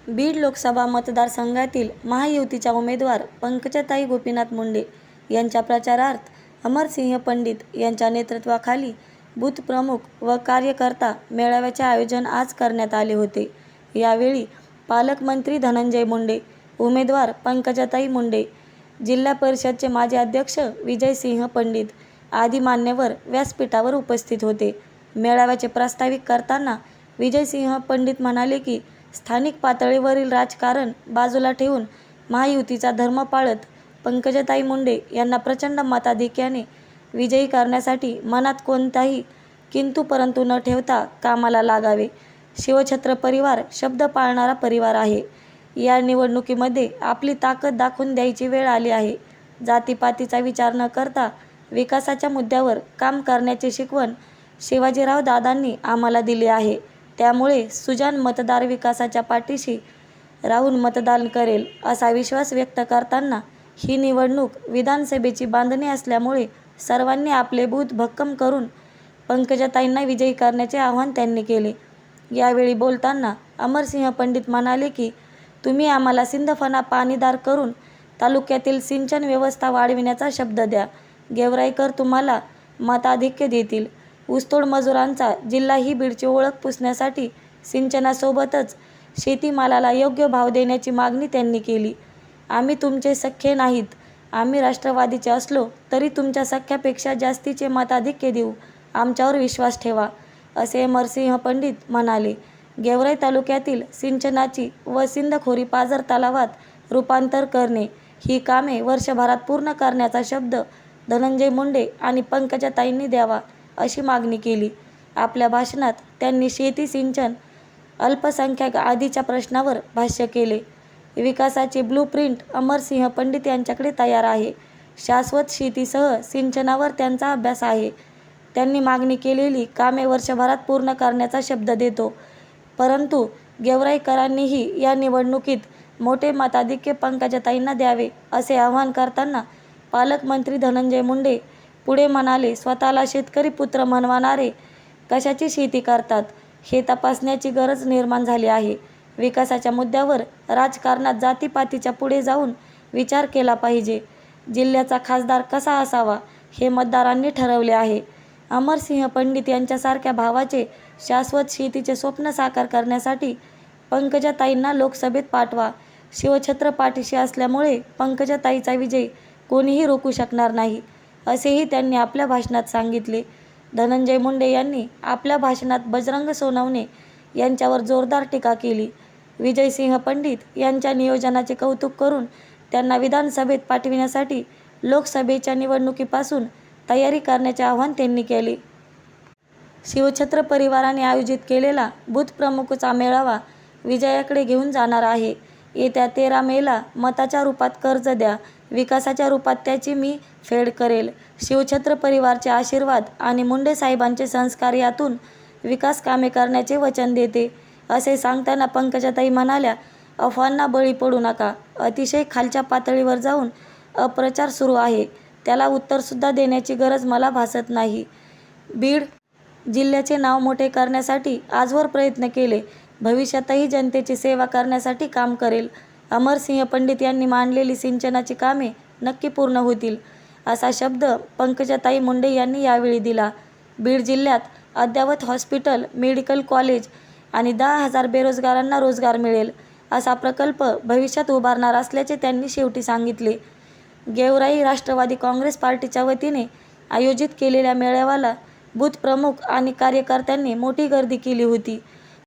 बीड लोकसभा मतदारसंघातील महायुतीच्या उमेदवार पंकजाताई गोपीनाथ मुंडे यांच्या प्रचारार्थ अमरसिंह पंडित यांच्या नेतृत्वाखाली बूथ प्रमुख व कार्यकर्ता मेळाव्याचे आयोजन आज करण्यात आले होते। यावेळी पालकमंत्री धनंजय मुंडे, उमेदवार पंकजाताई मुंडे, जिल्हा परिषदचे माजी अध्यक्ष विजयसिंह पंडित आदी मान्यवर व्यासपीठावर उपस्थित होते। मेळाव्याचे प्रास्ताविक करताना विजयसिंह पंडित म्हणाले की स्थानिक पातळीवरील राजकारण बाजूला ठेवून महायुतीचा धर्म पाळत पंकजाताई मुंडे यांना प्रचंड मताधिक्याने विजयी करण्यासाठी मनात कोणताही किंतु परंतु न ठेवता कामाला लागावे। शिवछत्र परिवार शब्द पाळणारा परिवार आहे। या निवडणुकीमध्ये आपली ताकद दाखवून द्यायची वेळ आली आहे। जातीपातीचा विचार न करता विकासाच्या मुद्द्यावर काम करण्याची शिकवण शिवाजीराव दादांनी आम्हाला दिली आहे। त्यामुळे सुजाण मतदार विकासाच्या पाठीशी राहून मतदान करेल असा विश्वास व्यक्त करताना ही निवडणूक विधानसभेची बांधणी असल्यामुळे सर्वांनी आपले बूथ भक्कम करून पंकजाताईंना विजयी करण्याचे आवाहन त्यांनी केले। यावेळी बोलताना अमरसिंह पंडित म्हणाले की तुम्ही आम्हाला सिंदफणा पाणीदार करून तालुक्यातील सिंचन व्यवस्था वाढविण्याचा शब्द द्या। गेवराईकर तुम्हाला मताधिक्य देतील। ऊसतोड मजुरांचा जिल्हा ही बीडची ओळख पुसण्यासाठी सिंचनासोबतच शेतीमालाला योग्य भाव देण्याची मागणी त्यांनी केली। आम्ही तुमचे सख्खे नाहीत, आम्ही राष्ट्रवादीचे असलो तरी तुमच्या सख्यापेक्षा जास्तीचे मताधिक्य देऊ, आमच्यावर विश्वास ठेवा, असे अमरसिंह पंडित म्हणाले। गेवराई तालुक्यातील सिंचनाची व सिंदखोरी पाझर तलावात रूपांतर करणे ही कामे वर्षभरात पूर्ण करण्याचा शब्द धनंजय मुंडे आणि पंकजाताईंनी द्यावा, अशी मागणी केली। आपल्या भाषणात त्यांनी शेती, सिंचन, अल्पसंख्याक आदीच्या प्रश्नावर भाष्य केले। विकासाचे ब्लूप्रिंट अमरसिंह पंडित यांच्याकडे तयार आहे। शाश्वत शेतीसह सिंचनावर त्यांचा अभ्यास आहे। त्यांनी मागणी केलेली कामे वर्षभरात पूर्ण करण्याचा शब्द देतो। परंतु गेवराईकरांनीही या निवडणुकीत मोठे मताधिक्य पंकजाताईंना द्यावे, असे आवाहन करताना पालकमंत्री धनंजय मुंडे पुढे म्हणाले, स्वतःला शेतकरी पुत्र म्हणवणारे कशाची शेती करतात हे तपासण्याची गरज निर्माण झाली आहे। विकासाच्या मुद्द्यावर राजकारणात जातीपातीच्या पुढे जाऊन विचार केला पाहिजे। जिल्ह्याचा खासदार कसा असावा हे मतदारांनी ठरवले आहे। अमरसिंह पंडित यांच्यासारख्या भावाचे शाश्वत शेतीचे स्वप्न साकार करण्यासाठी पंकजाताईंना लोकसभेत पाठवा। शिवछत्र पाठीशी असल्यामुळे पंकजाताईचा विजय कोणीही रोखू शकणार नाही, असेही त्यांनी आपल्या भाषणात सांगितले। धनंजय मुंडे यांनी आपल्या भाषणात बजरंग सोनवणे यांच्यावर जोरदार टीका केली। विजयसिंह पंडित यांच्या नियोजनाचे कौतुक करून त्यांना विधानसभेत पाठविण्यासाठी लोकसभेच्या निवडणुकीपासून तयारी करण्याचे आवाहन त्यांनी केले। शिवछत्र परिवाराने आयोजित केलेला बूथ प्रमुखचा मेळावा विजयाकडे घेऊन जाणार आहे। येत्या 13 मेला मताच्या रूपात कर्ज द्या, विकासाच्या रूपात त्याची मी फेड करेल। शिवछत्र परिवारचे आशीर्वाद आणि मुंडे साहेबांचे संस्कार यातून विकास कामे करण्याचे वचन देते, असे सांगताना पंकजाताई म्हणाल्या, अफवांना बळी पडू नका। अतिशय खालच्या पातळीवर जाऊन अपप्रचार सुरू आहे, त्याला उत्तरसुद्धा देण्याची गरज मला भासत नाही। बीड जिल्ह्याचे नाव मोठे करण्यासाठी आजवर प्रयत्न केले, भविष्यातही जनतेची सेवा करण्यासाठी काम करेल। अमरसिंह पंडित यांनी मांडलेली सिंचनाची कामे नक्की पूर्ण होतील, असा शब्द पंकजाताई मुंडे यांनी यावेळी दिला। बीड जिल्ह्यात अद्ययावत हॉस्पिटल, मेडिकल कॉलेज आणि 10,000 बेरोजगारांना रोजगार मिळेल, असा प्रकल्प भविष्यात उभारणार असल्याचे त्यांनी शेवटी सांगितले। गेवराई राष्ट्रवादी काँग्रेस पार्टीच्या वतीने आयोजित केलेल्या मेळाव्याला बूथ प्रमुख आणि कार्यकर्त्यांनी मोठी गर्दी केली होती।